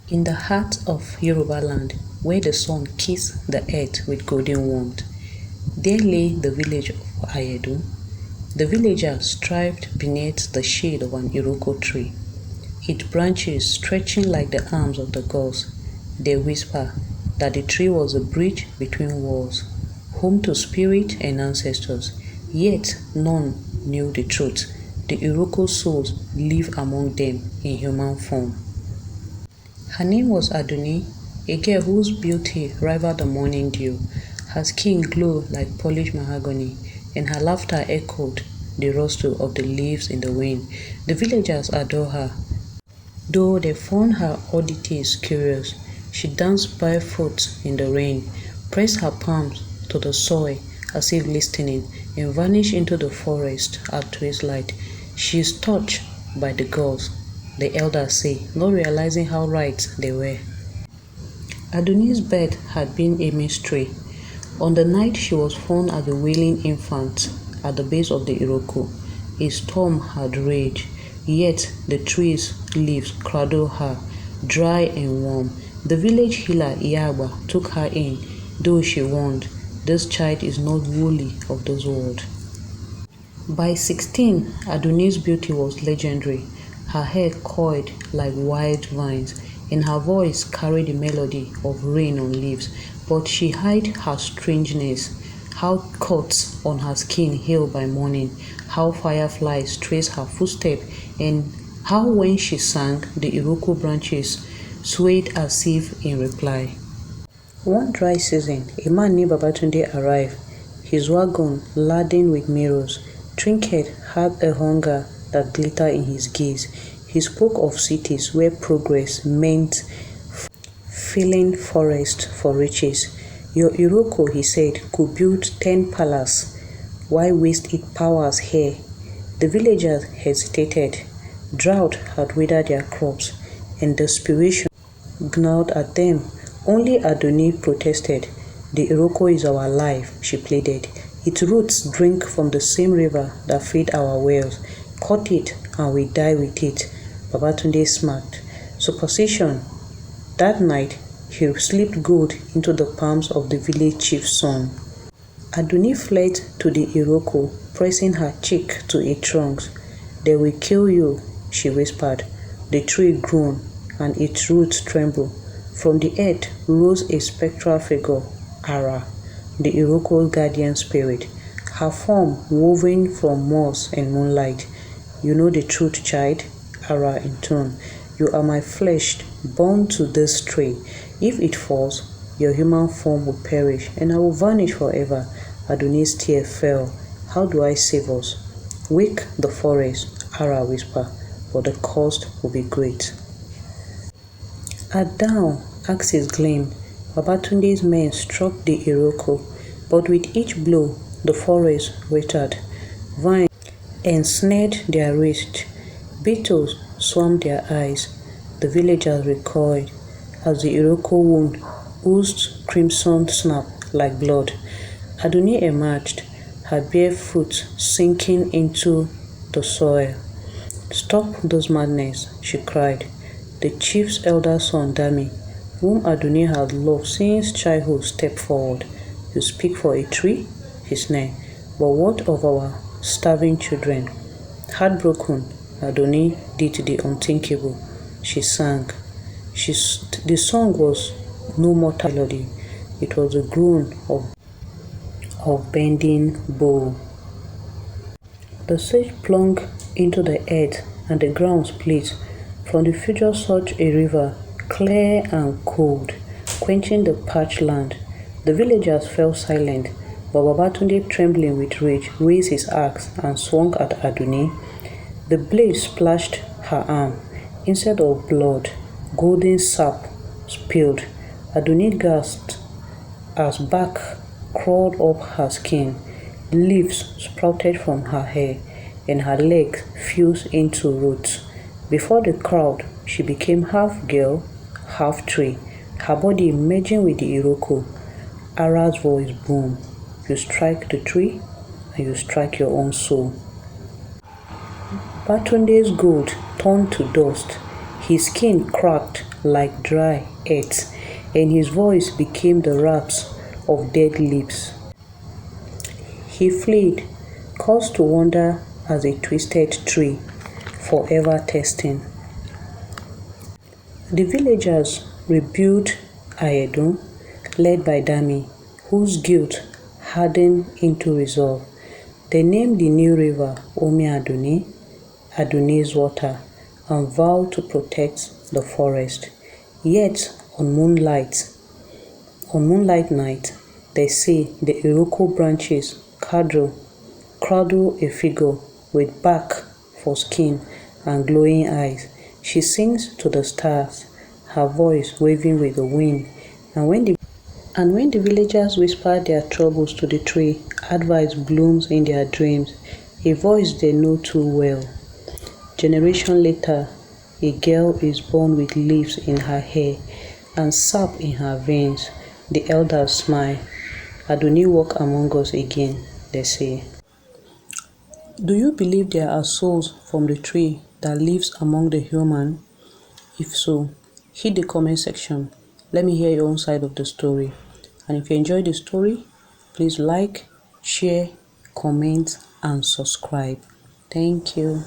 In the heart of Yoruba land, where the sun kissed the earth with golden warmth, there lay the village of Aiyedun. The villagers thrived beneath the shade of an Iroko tree, its branches stretching like the arms of the gods. They whisper that the tree was a bridge between worlds, home to spirit and ancestors. Yet none knew the truth. The Iroko souls live among them in human form. Her name was Adunni, a girl whose beauty rivaled the morning dew. Her skin glowed like polished mahogany, and her laughter echoed the rustle of the leaves in the wind. The villagers adored her, though they found her oddities curious. She danced barefoot in the rain, pressed her palms to the soil as if listening, and vanished into the forest at twilight. She is touched by the gods, the elders say, not realizing how right they were. Adunni's birth had been a mystery. On the night she was found as a wailing infant at the base of the Iroko, a storm had raged, yet the tree's leaves cradled her, dry and warm. The village healer Iyagba took her in, though she warned, "This child is not wholly of this world." By 16, Adunni's beauty was legendary. Her hair coiled like wild vines, and her voice carried the melody of rain on leaves. But she hid her strangeness, how cuts on her skin healed by morning, how fireflies traced her footsteps, and how when she sang, the Iroko branches swayed as if in reply. One dry season, a man named Babatunde arrived, his wagon laden with mirrors. Trinket had a hunger that glittered in his gaze. He spoke of cities where progress meant filling forests for riches. Your Iroko, he said, could build 10 palaces. Why waste its powers here? The villagers hesitated. Drought had withered their crops, and desperation gnawed at them. Only Adunni protested. The Iroko is our life, she pleaded. Its roots drink from the same river that feed our wells. Cut it and we die with it. Babatunde smirked. Superstition. That night, he slipped gold into the palms of the village chief's son. Adunni fled to the Iroko, pressing her cheek to its trunk. "They will kill you," she whispered. The tree groaned, and its roots trembled. From the earth rose a spectral figure, Ara, the Iroko's guardian spirit, her form woven from moss and moonlight. "You know the truth, child," Ara intoned. "You are my flesh, born to this tree. If it falls, your human form will perish, and I will vanish forever." Adunni's tear fell. "How do I save us?" "Wake the forest," Ara whispered, "but the cost will be great." At dawn, axes gleamed. Babatunde's men struck the Iroko, but with each blow, the forest withered. Vines ensnared their wrists. Beetles swarmed their eyes. The villagers recoiled as the Iroko wound oozed crimson snap like blood. Adunni emerged, her bare foot sinking into the soil. "Stop this madness," she cried. The chief's elder son, Dami, whom Adunni had loved since childhood, stepped forward. "You speak for a tree?" he sneered. "But what of our starving children?" Heartbroken, Adunni did the unthinkable. She sang. The song was no mortal melody. It was a groan of bending bow. The sage plunged into the earth, and the ground split. From the future surged a river, clear and cold, quenching the parched land. The villagers fell silent, but Babatunde, trembling with rage, raised his axe and swung at Adunni. The blade splashed her arm. Instead of blood, golden sap spilled. Adunni gasped as bark crawled up her skin. Leaves sprouted from her hair, and her legs fused into roots. Before the crowd, she became half girl, half tree, her body merging with the Iroko. Ara's voice boomed. "You strike the tree, and you strike your own soul." Batunde's gold turned to dust. His skin cracked like dry earth, and his voice became the raps of dead lips. He fled, caused to wander as a twisted tree, forever testing. The villagers rebuilt Aiyedun, led by Dami, whose guilt hardened into resolve. They named the new river Omi Adunni, Adunni's water, and vowed to protect the forest. Yet, on moonlight night, they say the Iroko branches cradle a figure with back for skin and glowing eyes. She sings to the stars, her voice waving with the wind. And when the villagers whisper their troubles to the tree, advice blooms in their dreams, a voice they know too well. Generation later, a girl is born with leaves in her hair and sap in her veins. The elders smile. Adunni walk among us again, they say. Do you believe there are souls from the tree that lives among the human? If so, hit the comment section. Let me hear your own side of the story. And if you enjoyed the story, please like, share, comment, and subscribe. Thank you.